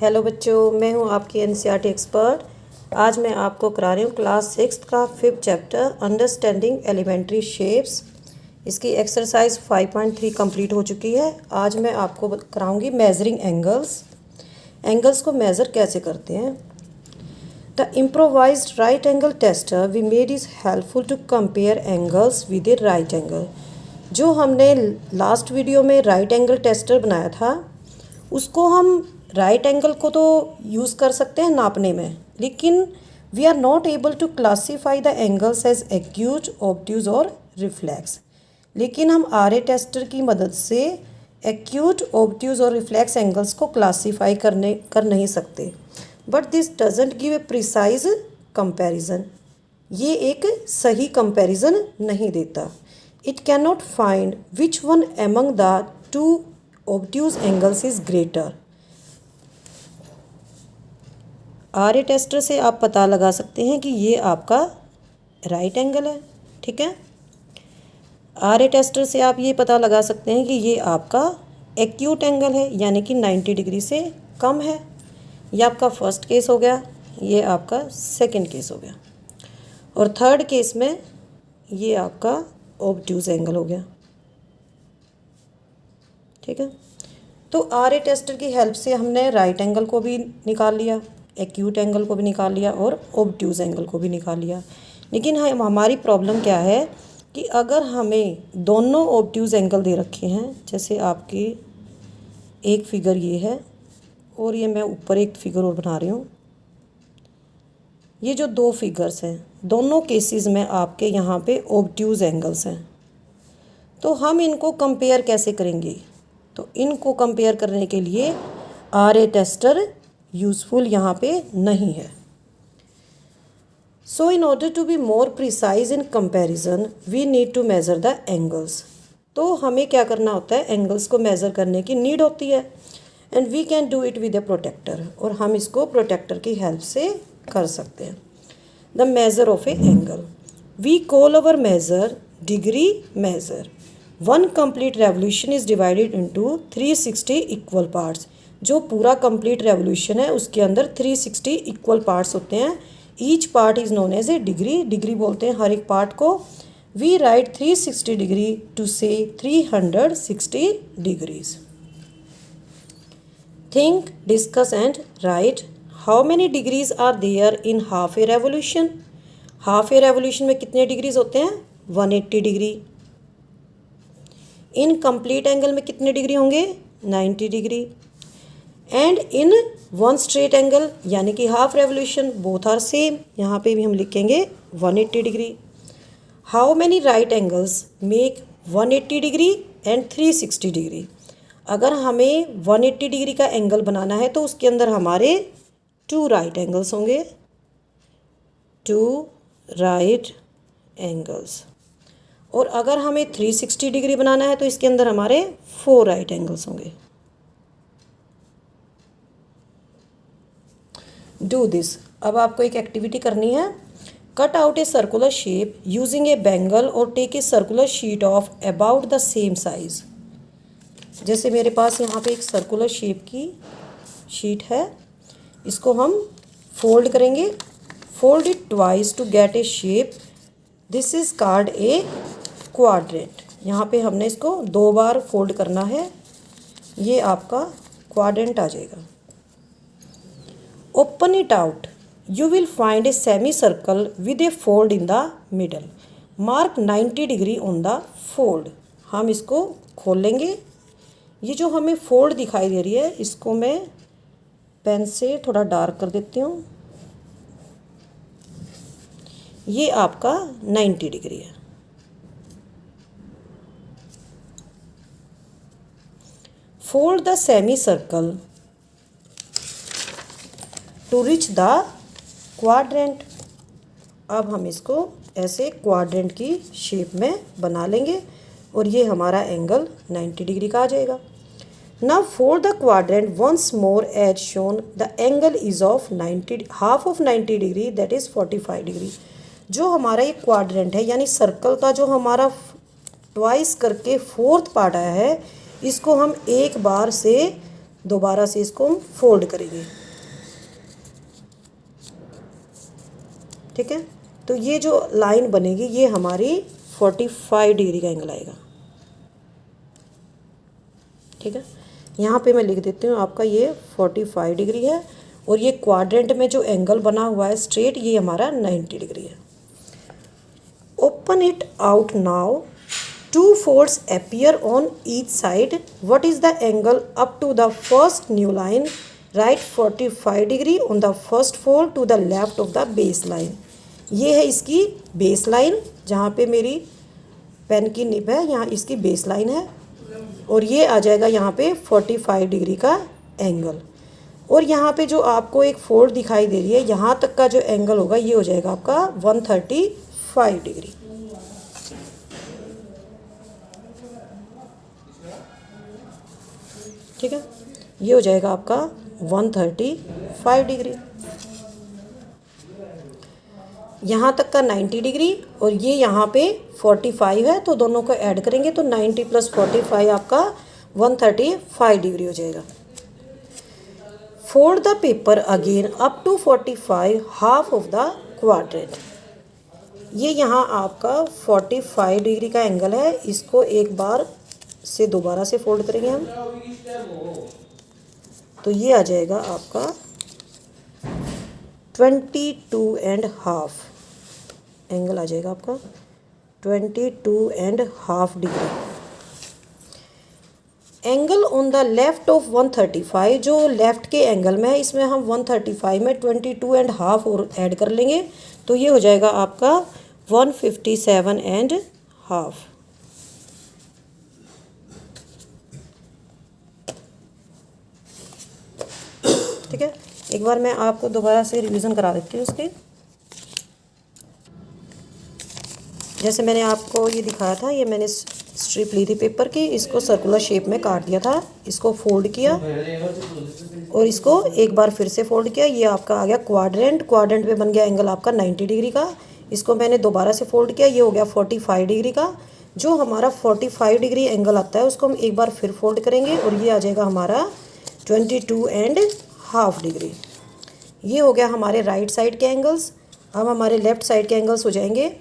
Hello बच्चों, मैं हूं आपकी एनसीईआरटी एक्सपर्ट। आज मैं आपको करा रही हूं क्लास 6 का 5th chapter understanding elementary shapes. इसकी एक्सरसाइज 5.3 कंप्लीट हो चुकी है। आज मैं आपको कराऊंगी मेजरिंग एंगल्स को मेज़र कैसे करते हैं। The improvised right angle tester we made is helpful to compare angles with a right angle. जो हमने लास्ट वीडियो में राइट एंगल टेस्टर बनाया था, उसको हम राइट एंगल को तो यूज़ कर सकते हैं नापने में, लेकिन we are not able to classify the angles as acute, obtuse और रिफ्लेक्स। लेकिन हम आरए टेस्टर की मदद से एक्यूट, ऑब्ट्यूज और रिफ्लेक्स एंगल्स को क्लासीफाई कर नहीं सकते। But this doesn't give a precise comparison. ये एक सही कंपैरिजन नहीं देता। It can not find which one among the two obtuse angles is greater. RA tester से आप पता लगा सकते हैं कि ये आपका राइट एंगल है, ठीक है। आरए टेस्टर से आप ये पता लगा सकते हैं कि ये आपका एक्यूट एंगल है, यानी कि 90 डिग्री से कम है। ये आपका फर्स्ट केस हो गया, ये आपका सेकंड केस हो गया, और थर्ड केस में ये आपका ऑब्ट्यूज एंगल हो गया, ठीक है। तो आरए टेस्टर की हेल्प से हमने राइट एंगल को भी निकाल लिया, एक्यूट एंगल को भी निकाल लिया और ऑब्ट्यूज एंगल को भी निकाल लिया। लेकिन हमारी प्रॉब्लम क्या है कि अगर हमें दोनों ऑब्ट्यूज एंगल दे रखे हैं, जैसे आपकी एक फिगर ये है और ये मैं ऊपर एक फिगर और बना रही हूँ, ये जो दो फिगर्स हैं, दोनों केसेस में आपके यहाँ पे ऑब्ट्यूज एंगल्स हैं। तो हम इनको कंपेयर कैसे करेंगे? तो इनको कंपेयर करने के लिए आरए टेस्टर यूज़फुल यहाँ पे नहीं है। So in order to be more precise in comparison we need to measure the angles. तो हमें क्या करना होता है, एंगल्स को मेज़र करने की नीड होती है, and we can do it with a protractor, और हम इसको प्रोटेक्टर की हेल्प से कर सकते हैं। The measure of a angle, we call our measure degree measure. One complete revolution is divided into 360 equal parts. जो पूरा कंप्लीट रेवोल्यूशन है उसके अंदर 360 इक्वल पार्ट्स होते हैं। Each part is known as a degree. Degree बोलते हैं हर एक पार्ट को। वी राइट 360 डिग्री टू से 360 degrees. Think, discuss and right how many degrees are there in half a revolution. Half a revolution में कितने degrees होते हैं? 180 degree. In complete angle में कितने डिग्री होंगे? 90 degree. And in one straight angle यानी कि half revolution, both are same. यहाँ पे भी हम लिखेंगे 180 degree. How many right angles make 180 degree and 360 degree. अगर हमें 180 डिग्री का एंगल बनाना है तो उसके अंदर हमारे 2 राइट एंगल्स होंगे, 2 राइट एंगल्स। और अगर हमें 360 डिग्री बनाना है तो इसके अंदर हमारे 4 राइट एंगल्स होंगे। Do this. अब आपको एक एक्टिविटी करनी है। Cut out a circular shape using a bangle और take a circular sheet of about the same size. जैसे मेरे पास यहाँ पे एक सर्कुलर शेप की शीट है, इसको हम फोल्ड करेंगे। Fold it twice to get a shape. This is called a quadrant. यहाँ पे हमने इसको 2 बार फोल्ड करना है, ये आपका क्वाड्रेंट आ जाएगा। Open it out. You will find a semicircle with a fold in the middle. Mark 90 degree on the fold. हम इसको खोल लेंगे। ये जो हमें फोल्ड दिखाई दे रही है, इसको मैं पेन से थोड़ा डार्क कर देती हूँ। ये आपका 90 डिग्री है। Fold the semicircle to reach the quadrant. अब हम इसको ऐसे क्वाड्रेंट की शेप में बना लेंगे और ये हमारा एंगल 90 डिग्री का आ जाएगा। Now fold the quadrant once more as shown. The angle is of 90, half of 90 degree, that is 45 degree. जो हमारा ये क्वाड्रेंट है यानी सर्कल का जो हमारा ट्वाइस करके 4th पार्ट आया है, इसको हम एक बार से दोबारा से इसको हम फोल्ड करेंगे। ठीक है, तो ये जो लाइन बनेगी ये हमारी 45 डिग्री का एंगल आएगा। ठीक है, यहाँ पे मैं लिख देती हूँ आपका ये 45 डिग्री है, और ये क्वाड्रेंट में जो एंगल बना हुआ है स्ट्रेट, ये हमारा 90 डिग्री है। Open it out now, 2 folds appear on each side. What is the angle up to the first new line? Write 45 degree on the first fold to the left of the baseline. ये है इसकी base line, जहाँ पे मेरी pen की nib है यहाँ इसकी बेस लाइन है, और ये आ जाएगा यहाँ पे 45 डिग्री का एंगल। और यहाँ पे जो आपको एक फोल्ड दिखाई दे रही है, यहाँ तक का जो एंगल होगा ये हो जाएगा आपका 135 डिग्री। ठीक है, ये हो जाएगा आपका 135 डिग्री। यहाँ तक का 90 डिग्री, और ये यहाँ पे 45 है, तो दोनों को ऐड करेंगे तो 90 + 45 आपका 135 डिग्री हो जाएगा। Fold the paper again up to 45, half of the quadrant. ये यहाँ आपका 45 डिग्री का एंगल है, इसको एक बार से दोबारा से फोल्ड करेंगे हम, तो ये आ जाएगा आपका 22.5 एंगल आ जाएगा आपका 22.5 degree. Angle on the left of 135, जो लेफ्ट के एंगल में है इसमें हम 135 में 22.5 और ऐड कर लेंगे, तो ये हो जाएगा आपका 157.5। ठीक है, एक बार मैं आपको दोबारा से रिवीजन करा देती हूँ उसकी। जैसे मैंने आपको ये दिखाया था, ये मैंने स्ट्रिप ली थी पेपर की, इसको सर्कुलर शेप में काट दिया था, इसको फोल्ड किया और इसको एक बार फिर से फोल्ड किया, ये आपका आ गया क्वाड्रेंट। क्वाड्रेंट पे बन गया एंगल आपका 90 डिग्री का, इसको मैंने दोबारा से फोल्ड किया, ये हो गया 45 डिग्री का। जो हमारा 45 डिग्री एंगल आता है उसको हम एक बार फिर फोल्ड करेंगे, और ये आ जाएगा हमारा 22.5 डिग्री। ये हो गया हमारे राइट साइड के एंगल्स। अब हमारे लेफ़्ट साइड के एंगल्स हो जाएंगे,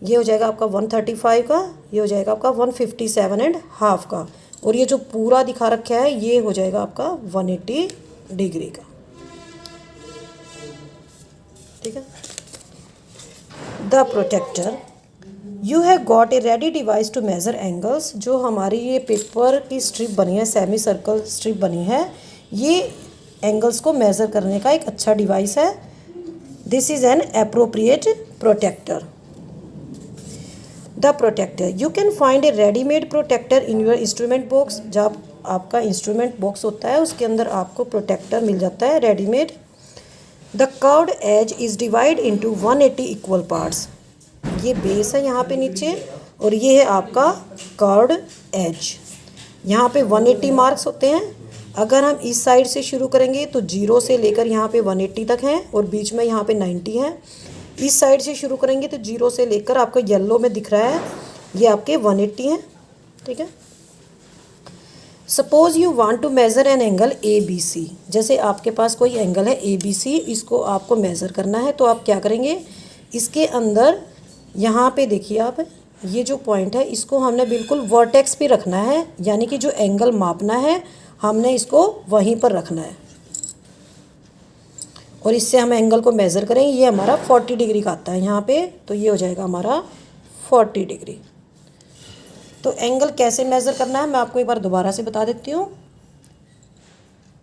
ये हो जाएगा आपका 135 का, ये हो जाएगा आपका 157.5 का, और ये जो पूरा दिखा रखा है ये हो जाएगा आपका 180 डिग्री का। ठीक है, the protractor, you have got a ready device to measure angles. जो हमारी ये पेपर की स्ट्रिप बनी है, सेमी सर्कल स्ट्रिप बनी है, ये एंगल्स को मेज़र करने का एक अच्छा डिवाइस है। This is an appropriate protractor. The protractor, you can find a readymade protractor in your instrument box. जब आपका इंस्ट्रूमेंट बॉक्स होता है उसके अंदर आपको प्रोटेक्टर मिल जाता है readymade. The curved edge is divide into 180 equal parts. ये बेस है यहाँ पे नीचे, और ये है आपका कर्व्ड एज। यहाँ पे 180 मार्क्स होते हैं। अगर हम इस साइड से शुरू करेंगे तो 0 से लेकर यहाँ पे 180 तक हैं, और बीच में यहाँ पे 90 है। इस साइड से शुरू करेंगे तो 0 से लेकर आपको येलो में दिख रहा है ये आपके 180 हैं। ठीक है, suppose you want to measure an angle ABC। जैसे आपके पास कोई एंगल है ABC, इसको आपको मेज़र करना है, तो आप क्या करेंगे, इसके अंदर यहाँ पे देखिए आप, ये जो पॉइंट है इसको हमने बिल्कुल वर्टेक्स पे रखना है, यानी कि जो एंगल मापना है हमने इसको वहीं पर रखना है, और इससे हम एंगल को मेज़र करेंगे। ये हमारा 40 डिग्री का आता है यहाँ पे, तो ये हो जाएगा हमारा 40 डिग्री। तो एंगल कैसे मेज़र करना है मैं आपको एक बार दोबारा से बता देती हूँ।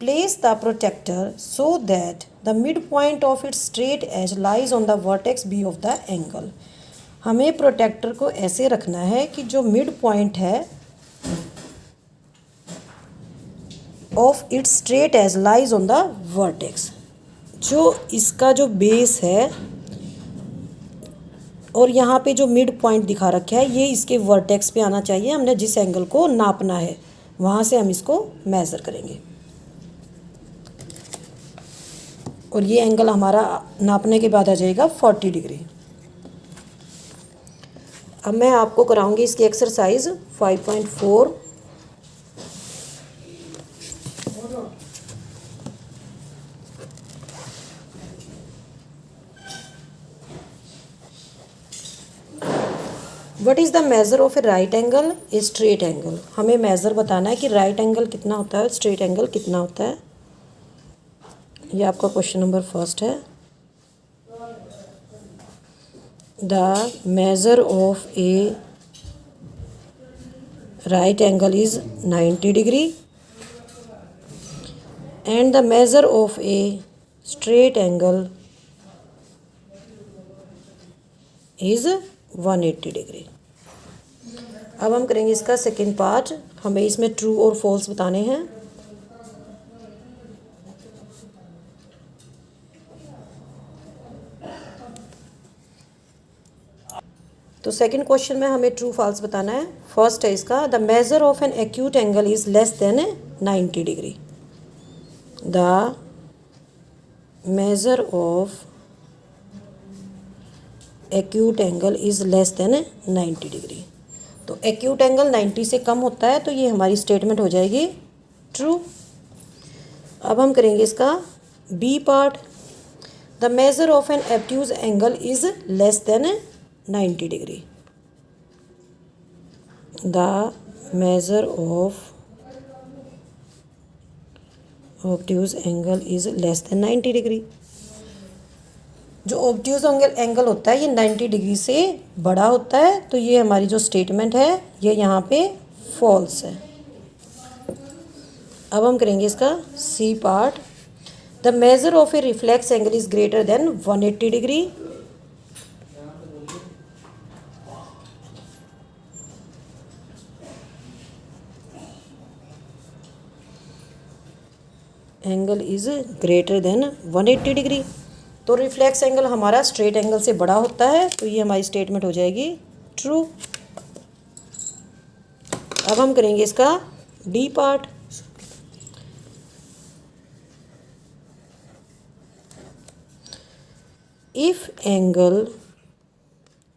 Place the protractor so that the mid point of its straight edge lies on the vertex B of the angle. हमें प्रोटेक्टर को ऐसे रखना है कि जो मिड पॉइंट है of its straight edge lies on the vertex, जो इसका जो बेस है और यहाँ पे जो मिड पॉइंट दिखा रखा है ये इसके वर्टेक्स पे आना चाहिए। हमने जिस एंगल को नापना है वहाँ से हम इसको मेज़र करेंगे, और ये एंगल हमारा नापने के बाद आ जाएगा 40 डिग्री। अब मैं आपको कराऊंगी इसकी exercise 5.4। What is the measure of A right angle, a straight angle. हमें मेज़र बताना है कि राइट एंगल कितना होता है, स्ट्रेट एंगल कितना होता है। ये आपका क्वेश्चन नंबर फर्स्ट है। The measure of A right angle is 90 degree and the measure of a straight angle is 180 degree. अब हम करेंगे इसका सेकेंड पार्ट। हमें इसमें ट्रू और फॉल्स बताने हैं। तो सेकंड क्वेश्चन में हमें ट्रू फॉल्स बताना है। फर्स्ट है इसका, the measure of an acute angle is less than 90 degree. The measure of acute angle is less than 90 degree. तो एक्यूट एंगल 90 से कम होता है, तो ये हमारी स्टेटमेंट हो जाएगी ट्रू। अब हम करेंगे इसका B part. The measure of an obtuse angle is less than 90 degree. The measure of obtuse angle is less than 90 degree. जो ऑब्ट्यूज एंगल होता है ये 90 डिग्री से बड़ा होता है, तो ये हमारी जो स्टेटमेंट है ये यहाँ पे फॉल्स है। अब हम करेंगे इसका C part. The measure of a reflex angle is greater than 180 degree. Angle is greater than 180 degree. तो रिफ्लेक्स एंगल हमारा स्ट्रेट एंगल से बड़ा होता है, तो ये हमारी स्टेटमेंट हो जाएगी ट्रू। अब हम करेंगे इसका D part. If angle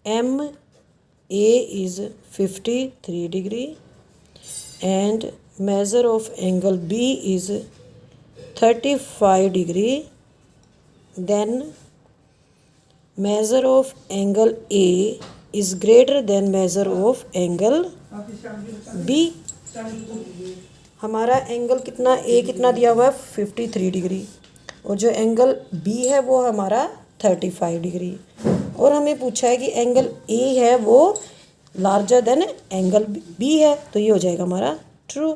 M A is 53 degree and measure of angle B is 35 degree, then measure of angle A is greater than measure of angle B। हमारा एंगल कितना A कितना दिया हुआ है 53 डिग्री, और जो एंगल B है वो हमारा 35 डिग्री, और हमें पूछा है कि एंगल A है वो लार्जर देन एंगल B है, तो ये हो जाएगा हमारा true.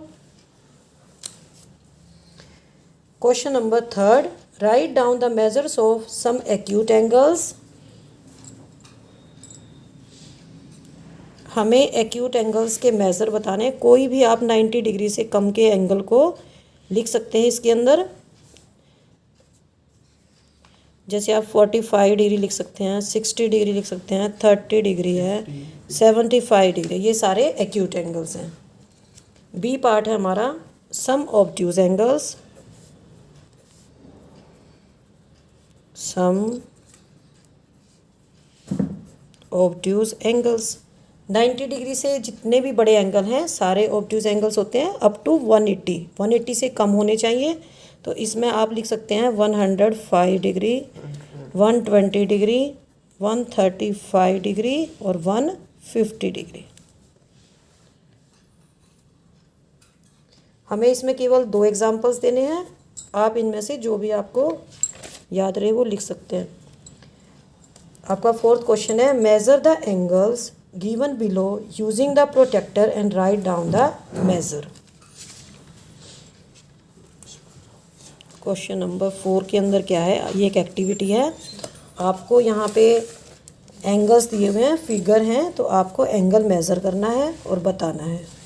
Question number third, write down the measures of some acute angles. हमें एक्यूट एंगल्स के मेज़र बताने। कोई भी आप 90 डिग्री से कम के एंगल को लिख सकते हैं इसके अंदर। जैसे आप 45 डिग्री लिख सकते हैं, 60 डिग्री लिख सकते हैं, 30 डिग्री है, 75 डिग्री, ये सारे एक्यूट एंगल्स हैं। बी पार्ट है हमारा सम ऑब्ट्यूज एंगल्स। सम ऑब्ट्यूज एंगल्स 90 डिग्री से जितने भी बड़े एंगल हैं सारे ऑब्ट्यूज एंगल्स होते हैं अप टू 180 से कम होने चाहिए। तो इसमें आप लिख सकते हैं 105 डिग्री, 120 डिग्री, 135 डिग्री और 150 डिग्री। हमें इसमें केवल 2 एग्जाम्पल्स देने हैं। आप इनमें से जो भी आपको याद रहे वो लिख सकते हैं। आपका फोर्थ क्वेश्चन है, measure the angles given below using the protractor and write down the measure. Question number 4 के अंदर क्या है, ये एक एक्टिविटी है। आपको यहाँ पे एंगल्स दिए हुए हैं, फिगर हैं, तो आपको एंगल मेज़र करना है और बताना है।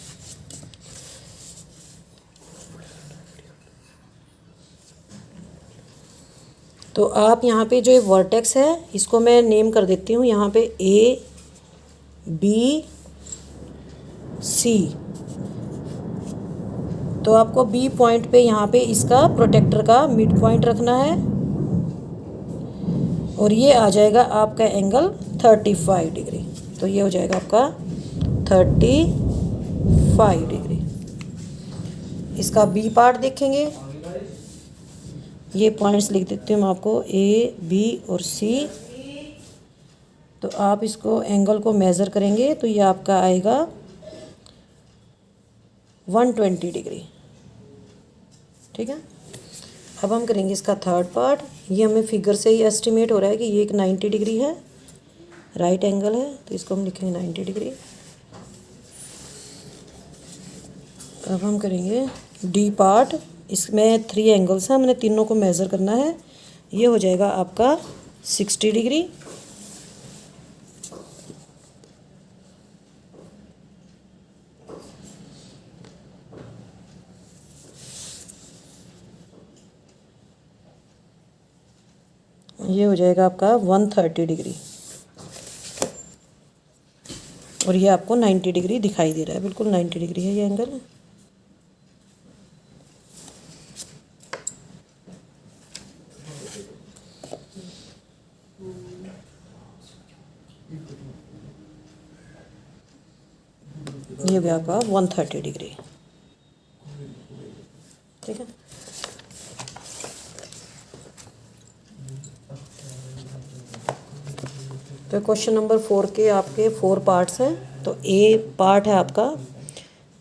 तो आप यहाँ पे जो ये वर्टेक्स है इसको मैं नेम कर देती हूँ यहाँ पे A B C। तो आपको B पॉइंट पे यहाँ पे इसका प्रोटेक्टर का मिड पॉइंट रखना है, और ये आ जाएगा आपका एंगल 35 डिग्री। तो ये हो जाएगा आपका 35 डिग्री। इसका B पार्ट देखेंगे, ये पॉइंट्स लिख देती हूँ मैं आपको A B और C। तो आप इसको एंगल को मेज़र करेंगे तो ये आपका आएगा 120 डिग्री। ठीक है, अब हम करेंगे इसका थर्ड पार्ट। ये हमें फिगर से ही एस्टिमेट हो रहा है कि ये एक 90 डिग्री है, राइट एंगल है, तो इसको हम लिखेंगे 90 डिग्री। अब हम करेंगे डी पार्ट। इसमें 3 एंगल्स हैं, हमने तीनों को मेज़र करना है। ये हो जाएगा आपका 60 डिग्री, ये हो जाएगा आपका 130 डिग्री, और ये आपको 90 डिग्री दिखाई दे रहा है, बिल्कुल 90 डिग्री है ये एंगल। ये हो गया आपका 130 डिग्री। ठीक है, तो क्वेश्चन नंबर 4 के आपके 4 पार्ट्स हैं। तो ए पार्ट है आपका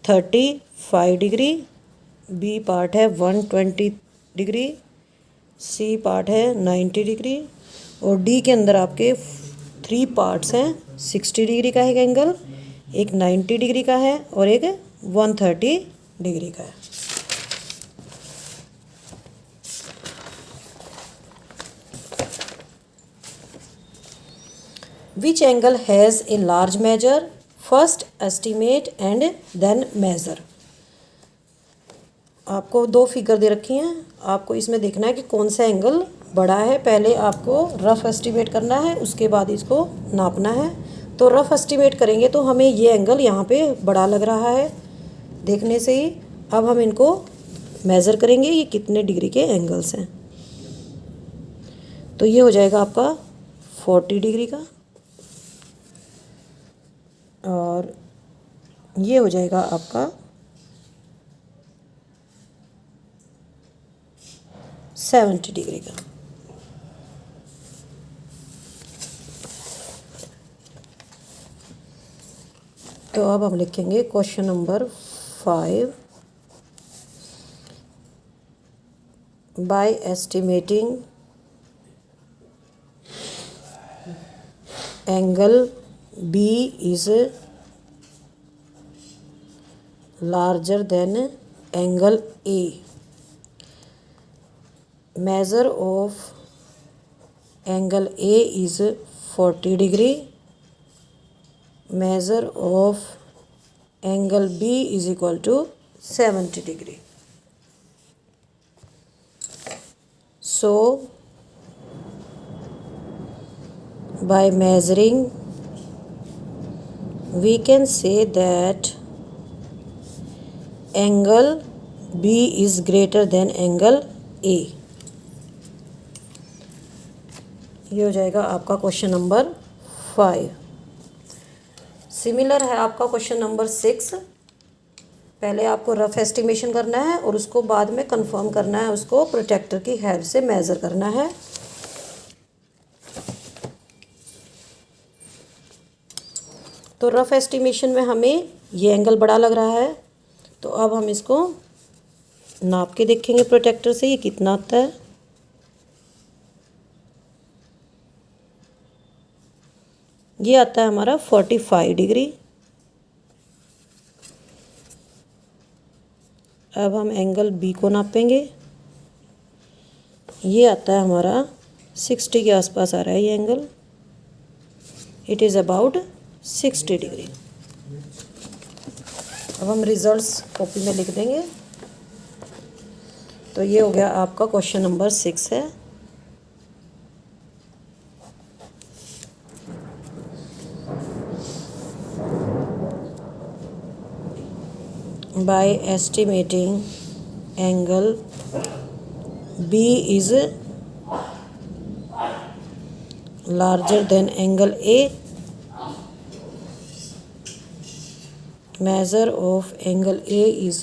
35 डिग्री, बी पार्ट है 120 डिग्री, सी पार्ट है 90 डिग्री, और डी के अंदर आपके 3 पार्ट्स हैं। 60 डिग्री का एक एंगल, एक 90 डिग्री का है, और एक 130 डिग्री का है। Which angle has a large measure? First estimate and then measure. आपको 2 फिगर दे रखी हैं, आपको इसमें देखना है कि कौन सा एंगल बड़ा है। पहले आपको रफ एस्टिमेट करना है, उसके बाद इसको नापना है। तो रफ एस्टिमेट करेंगे तो हमें ये एंगल यहाँ पे बड़ा लग रहा है देखने से ही। अब हम इनको मेज़र करेंगे, ये कितने डिग्री के एंगल्स हैं। तो ये हो जाएगा आपका 40 डिग्री का, और ये हो जाएगा आपका 70 डिग्री का। तो अब हम लिखेंगे question number 5। By estimating angle B is larger than angle A. Measure of angle A is 40 degree. Measure of angle B is equal to 70 degree. So, by measuring we can say that angle B is greater than angle A. ये हो जाएगा आपका question number 5। Similar है आपका question number 6। पहले आपको rough estimation करना है और उसको बाद में कंफर्म करना है, उसको प्रोटेक्टर की हेल्प से मेज़र करना है। तो रफ़ एस्टिमेशन में हमें ये एंगल बड़ा लग रहा है, तो अब हम इसको नाप के देखेंगे प्रोटेक्टर से ये कितना आता है। ये आता है हमारा 45 डिग्री। अब हम एंगल बी को नापेंगे, ये आता है हमारा 60 के आसपास आ रहा है ये angle. It is about 60 degree. अब हम रिजल्ट्स कॉपी में लिख देंगे। तो ये हो गया आपका क्वेश्चन नंबर 6 है। By estimating angle B is larger than angle A, measure of angle A is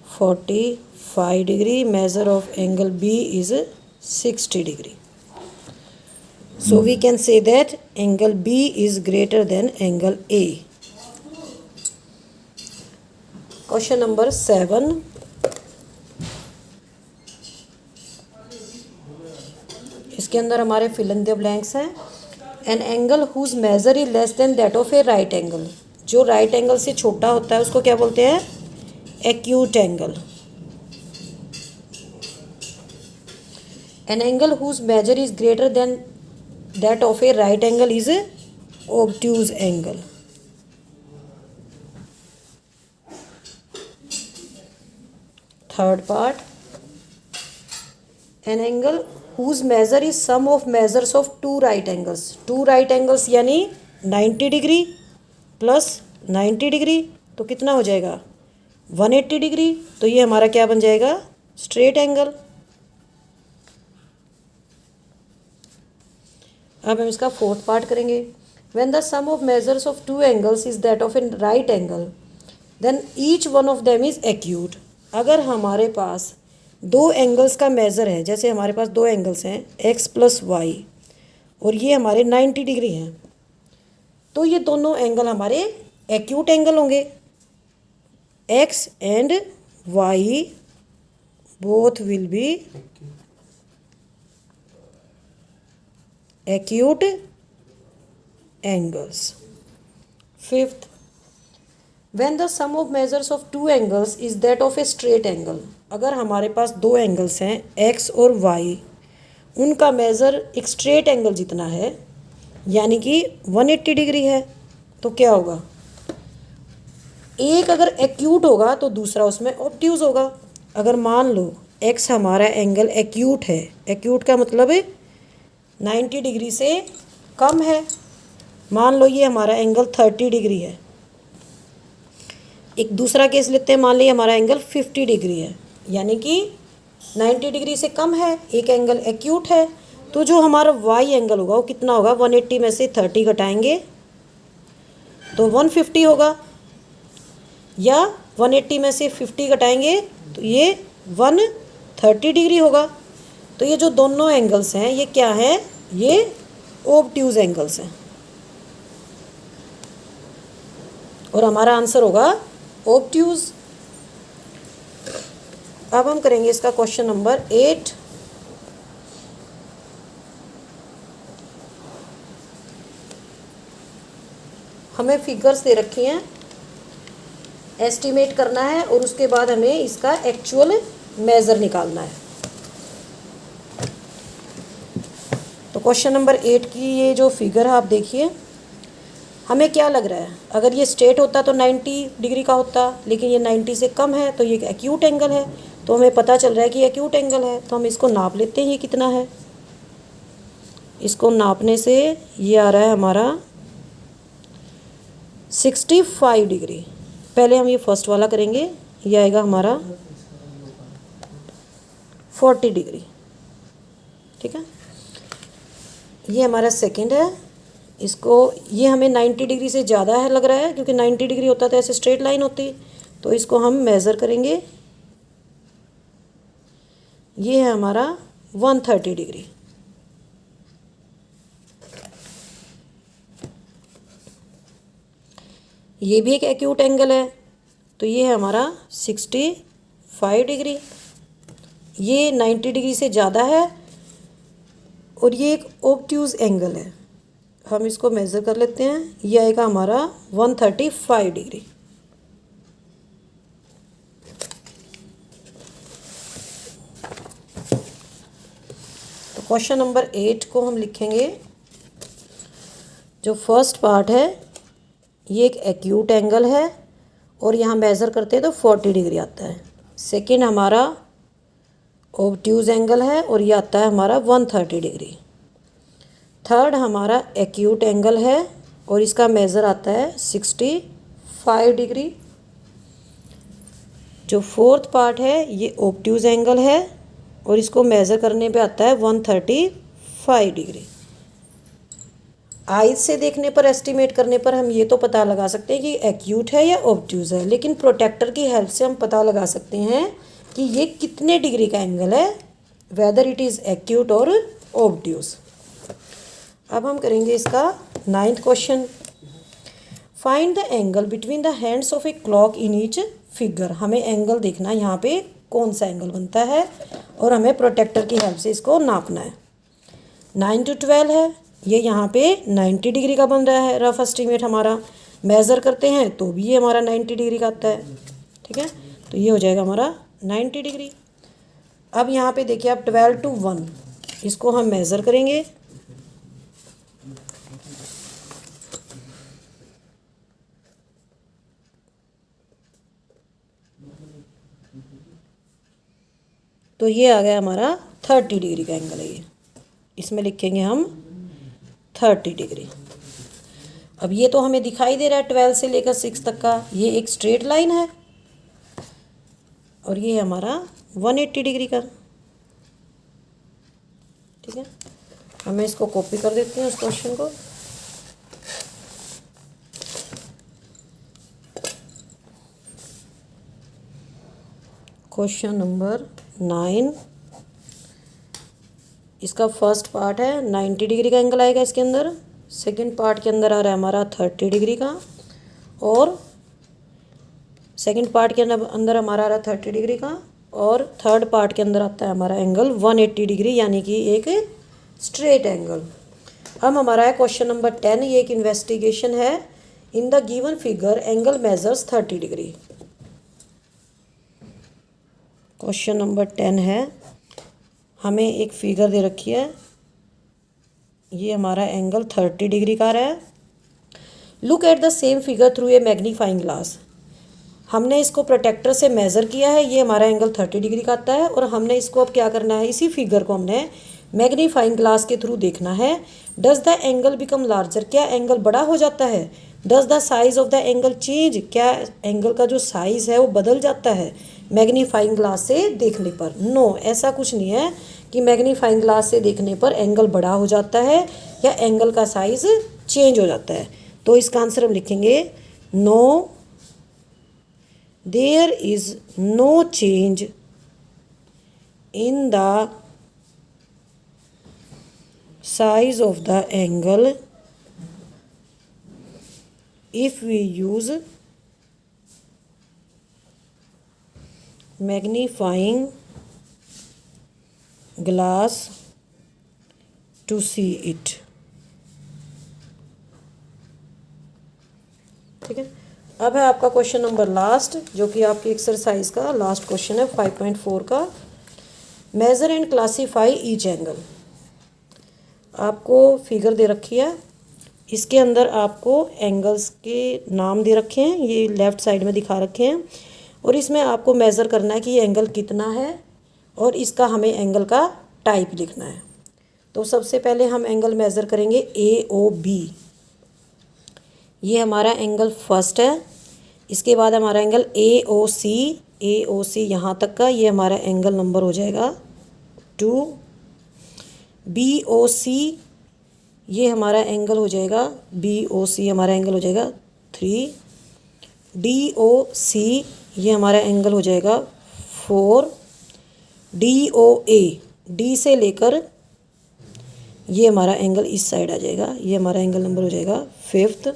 45 degree, measure of angle B is 60 degree. So we can say that angle B is greater than angle A. Question number 7. इसके अंदर हमारे fill in the blanks हैं. An angle whose measure is less than that of a right angle. जो right angle से छोटा होता है उसको क्या बोलते हैं? Acute angle. An angle whose measure is greater than that of a right angle is a obtuse angle. Third part. An angle whose measure is sum of measures of two right angles. Two right angles यानी 90 degree plus 90 degree तो कितना हो जाएगा 180 degree. तो ये हमारा क्या बन जाएगा स्ट्रेट एंगल. अब हम इसका फोर्थ पार्ट करेंगे. When the sum of measures of two angles is that of a right angle, then each one of them is acute. अगर हमारे पास दो एंगल्स का मेज़र है, जैसे हमारे पास दो एंगल्स हैं x प्लस वाई और ये हमारे 90 डिग्री हैं, तो ये दोनों एंगल हमारे एक्यूट एंगल होंगे. x and y both will be acute angles. Fifth, when the sum of measures of two angles is that of a straight angle. अगर हमारे पास दो एंगल्स हैं x और y, उनका मेज़र एक स्ट्रेट एंगल जितना है यानी कि 180 डिग्री है, तो क्या होगा एक अगर एक्यूट होगा तो दूसरा उसमें ऑब्ट्यूज होगा. अगर मान लो x हमारा एंगल एक्यूट है, एक्यूट का मतलब है 90 डिग्री से कम है. मान लो ये हमारा एंगल 30 डिग्री है. एक दूसरा केस लेते हैं, मान लीजिए हमारा एंगल 50 डिग्री है यानी कि 90 डिग्री से कम है, एक एंगल एक्यूट है. तो जो हमारा वाई एंगल होगा वो कितना होगा 180 में से 30 घटाएंगे तो 150 होगा, या 180 में से 50 घटाएंगे तो ये 130 डिग्री होगा. तो ये जो दोनों एंगल्स हैं ये क्या हैं, ये ऑब्ट्यूज एंगल्स हैं और हमारा आंसर होगा ऑब्ट्यूज. अब हम करेंगे इसका क्वेश्चन नंबर 8. हमें फिगर्स दे रखी हैं, एस्टिमेट करना है और उसके बाद हमें इसका एक्चुअल मेज़र निकालना है. तो क्वेश्चन नंबर 8 की ये जो फिगर है आप देखिए, हमें क्या लग रहा है अगर ये स्ट्रेट होता तो 90 डिग्री का होता, लेकिन ये 90 से कम है तो ये एक्यूट एंगल है. तो हमें पता चल रहा है कि एक्यूट एंगल है, तो हम इसको नाप लेते हैं ये कितना है. इसको नापने से ये आ रहा है हमारा 65 डिग्री. पहले हम ये फर्स्ट वाला करेंगे, ये आएगा हमारा 40 डिग्री. ठीक है, ये हमारा सेकंड है. इसको ये हमें 90 डिग्री से ज़्यादा है लग रहा है, क्योंकि 90 डिग्री होता तो ऐसे स्ट्रेट लाइन होती. तो इसको हम मेज़र करेंगे, ये है हमारा 130 डिग्री. ये भी एक एक्यूट एंगल है, तो ये है हमारा 65 डिग्री. ये 90 डिग्री से ज़्यादा है और ये एक ऑब्ट्यूज एंगल है. हम इसको मेज़र कर लेते हैं, ये आएगा हमारा 135 डिग्री. तो क्वेश्चन नंबर 8 को हम लिखेंगे. जो फर्स्ट पार्ट है ये एक एक्यूट एंगल है और यहाँ मेज़र करते हैं तो 40 डिग्री आता है. सेकंड हमारा ऑब्ट्यूज एंगल है और ये आता है हमारा 130 डिग्री. थर्ड हमारा एक्यूट एंगल है और इसका मेज़र आता है 65 डिग्री. जो फोर्थ पार्ट है ये ऑब्ट्यूज एंगल है और इसको मेज़र करने पे आता है 135 डिग्री. आइज से देखने पर, एस्टिमेट करने पर हम ये तो पता लगा सकते हैं कि एक्यूट है या ऑब्ट्यूज है, लेकिन प्रोटेक्टर की हेल्प से हम पता लगा सकते हैं कि ये कितने डिग्री का एंगल है, वेदर इट इज़ एक्यूट और ऑब्ट्यूज. अब हम करेंगे इसका 9th question. Find the angle between the hands of a clock in each figure. हमें एंगल देखना है यहाँ पे कौन सा एंगल बनता है और हमें प्रोटेक्टर की हेल्प से इसको नापना है। 9 to 12 है, ये यहाँ पे 90 डिग्री का बन रहा है रफ एस्टीमेट हमारा। मेज़र करते हैं तो भी ये हमारा 90 डिग्री का आता है। ठीक है, तो ये हो जाएगा हमारा 90 डिग्री। अब यहाँ पे देखिए आप 12 to 1 इसको हम मेज़र करेंगे। तो ये आ गया हमारा 30 डिग्री का एंगल है ये, इसमें लिखेंगे हम 30 डिग्री। अब ये तो हमें दिखाई दे रहा है 12 से लेकर 6 तक का, ये एक स्ट्रेट लाइन है और ये हमारा 180 डिग्री का। ठीक है, अब मैं इसको कॉपी कर देती हूँ इस क्वेश्चन को। क्वेश्चन नंबर 9, इसका फर्स्ट पार्ट है 90 डिग्री का एंगल आएगा इसके अंदर। सेकंड पार्ट के अंदर आ रहा है हमारा 30 डिग्री का, और सेकंड पार्ट के अंदर हमारा आ रहा है 30 डिग्री का, और थर्ड पार्ट के अंदर आता है हमारा एंगल 180 डिग्री, यानी कि एक स्ट्रेट एंगल। अब हमारा है क्वेश्चन नंबर 10, ये एक इन्वेस्टिगेशन है। In the given figure angle measures 30 degree. Question number 10 है, हमें एक फिगर दे रखी है, ये हमारा एंगल 30 डिग्री का रहा है। Look at the same figure through a magnifying glass. हमने इसको प्रोटेक्टर से मेज़र किया है, ये हमारा एंगल 30 डिग्री का आता है, और हमने इसको अब क्या करना है, इसी फिगर को हमने मैग्नीफाइंग ग्लास के थ्रू देखना है। Does the angle become larger, क्या एंगल बड़ा हो जाता है। Does the size of the angle change, क्या एंगल का जो साइज़ है वो बदल जाता है मैग्नीफाइंग ग्लास से देखने पर। नो, ऐसा कुछ नहीं है कि मैग्नीफाइंग ग्लास से देखने पर एंगल बड़ा हो जाता है या एंगल का साइज़ चेंज हो जाता है। तो इसका आंसर हम लिखेंगे no, there is no change in the size of the angle if we use magnifying glass to see it। ठीक है, अब है आपका क्वेश्चन नंबर लास्ट, जो कि आपकी एक्सरसाइज का लास्ट क्वेश्चन है 5.4 का। Measure and classify each angle. आपको फिगर दे रखी है, इसके अंदर आपको एंगल्स के नाम दे रखे हैं, ये लेफ़्ट साइड में दिखा रखे हैं, और इसमें आपको मेज़र करना है कि ये एंगल कितना है और इसका हमें एंगल का टाइप लिखना है। तो सबसे पहले हम एंगल मेज़र करेंगे AOB, ये हमारा एंगल फर्स्ट है। इसके बाद हमारा एंगल AOC यहाँ तक का, ये हमारा एंगल नंबर हो जाएगा 2। BOC, ये हमारा एंगल हो जाएगा BOC, हमारा एंगल हो जाएगा 3। DOC, ये हमारा एंगल हो जाएगा 4। DOA, D से लेकर ये हमारा एंगल इस साइड आ जाएगा, ये हमारा एंगल नंबर हो जाएगा 5th।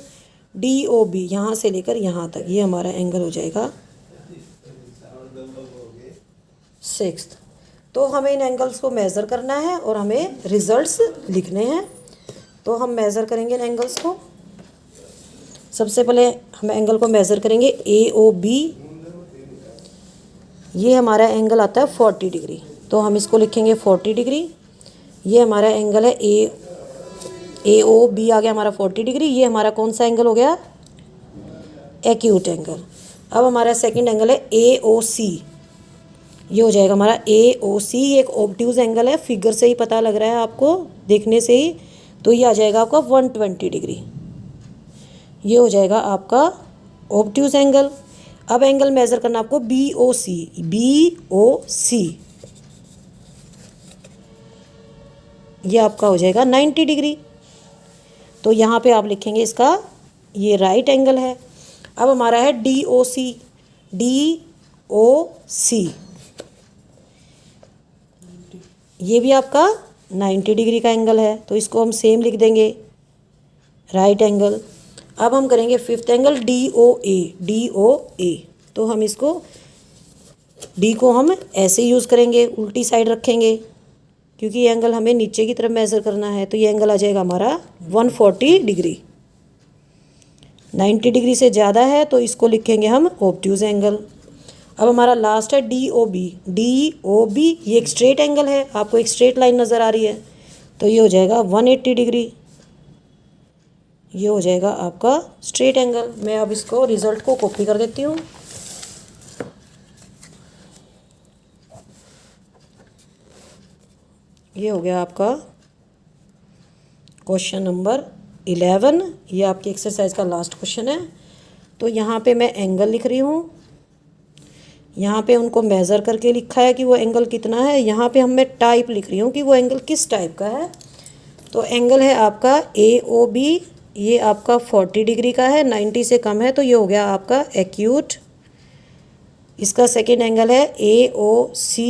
DOB, यहाँ से लेकर यहाँ तक ये हमारा एंगल हो जाएगा 6th। तो हमें इन एंगल्स को मेज़र करना है और हमें रिजल्ट्स लिखने हैं। तो हम मेज़र करेंगे इन एंगल्स को। सबसे पहले हम एंगल को मेज़र करेंगे AOB, ये हमारा एंगल आता है 40 डिग्री, तो हम इसको लिखेंगे 40 डिग्री। ये हमारा एंगल है AOB आ गया हमारा 40 डिग्री। ये हमारा कौन सा एंगल हो गया, एक्यूट एंगल। अब हमारा सेकंड एंगल है AOC, ये हो जाएगा हमारा AOC, एक ऑब्ट्यूज एंगल है, फिगर से ही पता लग रहा है आपको देखने से ही। तो ये आ जाएगा आपका 120 डिग्री, ये हो जाएगा आपका ऑब्ट्यूज एंगल। अब एंगल मेज़र करना आपको BOC, ये आपका हो जाएगा 90 डिग्री। तो यहाँ पे आप लिखेंगे इसका ये राइट एंगल है। अब हमारा है DOC, ये भी आपका 90 डिग्री का एंगल है, तो इसको हम सेम लिख देंगे राइट एंगल। अब हम करेंगे फिफ्थ एंगल DOA। तो हम इसको डी को हम ऐसे यूज़ करेंगे, उल्टी साइड रखेंगे, क्योंकि ये एंगल हमें नीचे की तरफ मेज़र करना है। तो ये एंगल आ जाएगा हमारा 140 डिग्री। 90 डिग्री से ज़्यादा है तो इसको लिखेंगे हम ऑब्ट्यूज एंगल। अब हमारा लास्ट है DOB। ये एक स्ट्रेट एंगल है, आपको एक स्ट्रेट लाइन नज़र आ रही है, तो ये हो जाएगा 180 डिग्री। ये हो जाएगा आपका स्ट्रेट एंगल। मैं अब इसको रिज़ल्ट को कॉपी कर देती हूँ। ये हो गया आपका क्वेश्चन नंबर 11। ये आपकी एक्सरसाइज का लास्ट क्वेश्चन है। तो यहाँ पे मैं एंगल लिख रही हूँ, यहाँ पे उनको मेज़र करके लिखा है कि वो एंगल कितना है। यहाँ पे मैं टाइप लिख रही हूँ कि वो एंगल किस टाइप का है। तो एंगल है आपका AOB, ये आपका 40 डिग्री का है, 90 से कम है, तो ये हो गया आपका एक्यूट। इसका सेकेंड एंगल है AOC,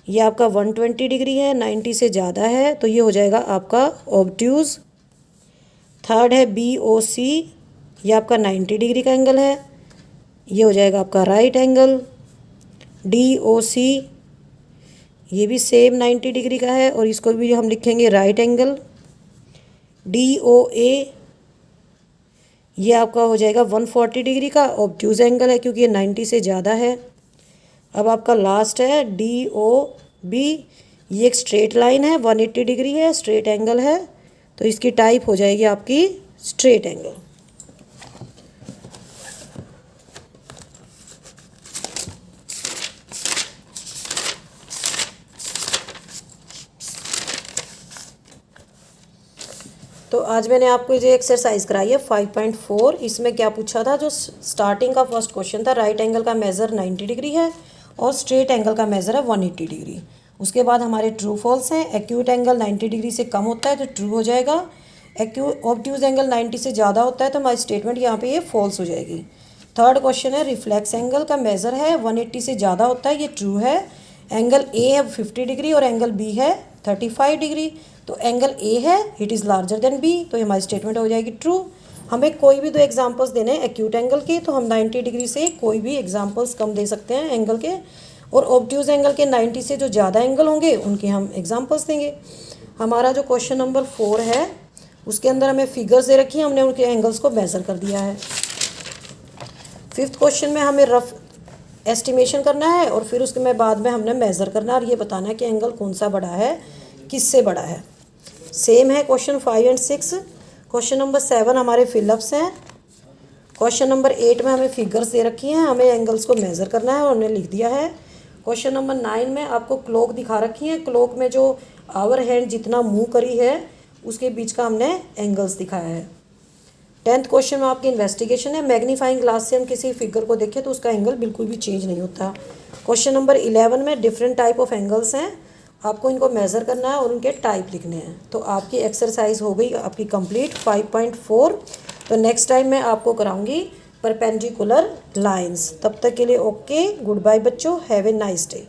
ये आपका 120 डिग्री है, 90 से ज़्यादा है, तो ये हो जाएगा आपका ऑब्ट्यूज। थर्ड है BOC, ये आपका 90 डिग्री का एंगल है, ये हो जाएगा आपका राइट एंगल। DOC, ये भी सेम 90 डिग्री का है और इसको भी हम लिखेंगे राइट एंगल। DOA, ये आपका हो जाएगा 140 डिग्री का ऑब्ट्यूज एंगल है, क्योंकि ये 90 से ज़्यादा है। अब आपका लास्ट है DOB, ये एक स्ट्रेट लाइन है, 180 डिग्री है, स्ट्रेट एंगल है, तो इसकी टाइप हो जाएगी आपकी स्ट्रेट एंगल। तो आज मैंने आपको जो एक्सरसाइज कराई है 5.4, इसमें क्या पूछा था, जो स्टार्टिंग का फर्स्ट क्वेश्चन था, राइट एंगल का मेज़र 90 डिग्री है और स्ट्रेट एंगल का मेज़र है 180 डिग्री। उसके बाद हमारे ट्रू फॉल्स हैं। एक्यूट एंगल 90 डिग्री से कम होता है तो ट्रू हो जाएगा। ऑब्ट्यूज एंगल 90 से ज़्यादा होता है तो हमारी स्टेटमेंट यहाँ पे ये फॉल्स हो जाएगी। थर्ड क्वेश्चन है रिफ्लेक्स एंगल का मेज़र है 180 से ज़्यादा होता है, ये ट्रू है। एंगल A है 50 डिग्री और एंगल B है 35 डिग्री, तो एंगल A है it is larger than B, तो हमारी स्टेटमेंट हो जाएगी ट्रू। हमें कोई भी दो एग्जांपल्स देने हैं एक्यूट एंगल के, तो हम 90 डिग्री से कोई भी एग्जांपल्स कम दे सकते हैं एंगल के, और ऑब्ट्यूज एंगल के 90 से जो ज़्यादा एंगल होंगे उनके हम एग्जांपल्स देंगे। हमारा जो क्वेश्चन नंबर 4 है उसके अंदर हमें फिगर्स दे रखी हैं, हमने उनके एंगल्स को मेज़र कर दिया है। फिफ्थ क्वेश्चन में हमें रफ एस्टिमेशन करना है और फिर उसके में बाद में हमने मेज़र करना है और ये बताना है कि एंगल कौन सा बड़ा है, किससे बड़ा है। सेम है क्वेश्चन 5 और 6। क्वेश्चन नंबर 7 हमारे फिलअप्स हैं। क्वेश्चन नंबर 8 में हमें फिगर्स दे रखी हैं, हमें एंगल्स को मेज़र करना है और हमने लिख दिया है। क्वेश्चन नंबर 9 में आपको क्लॉक दिखा रखी है, क्लॉक में जो आवर हैंड जितना मूव करी है उसके बीच का हमने एंगल्स दिखाया है। 10th क्वेश्चन में आपकी इन्वेस्टिगेशन है, मैग्नीफाइंग ग्लास से हम किसी फिगर को देखें तो उसका एंगल बिल्कुल भी चेंज नहीं होता। क्वेश्चन नंबर 11 में डिफरेंट टाइप ऑफ एंगल्स हैं, आपको इनको मेज़र करना है और उनके टाइप लिखने हैं। तो आपकी एक्सरसाइज हो गई आपकी कंप्लीट 5.4। तो नेक्स्ट टाइम मैं आपको कराऊंगी परपेंडिकुलर लाइंस। तब तक के लिए ओके, गुड बाय बच्चों, हैव ए नाइस डे।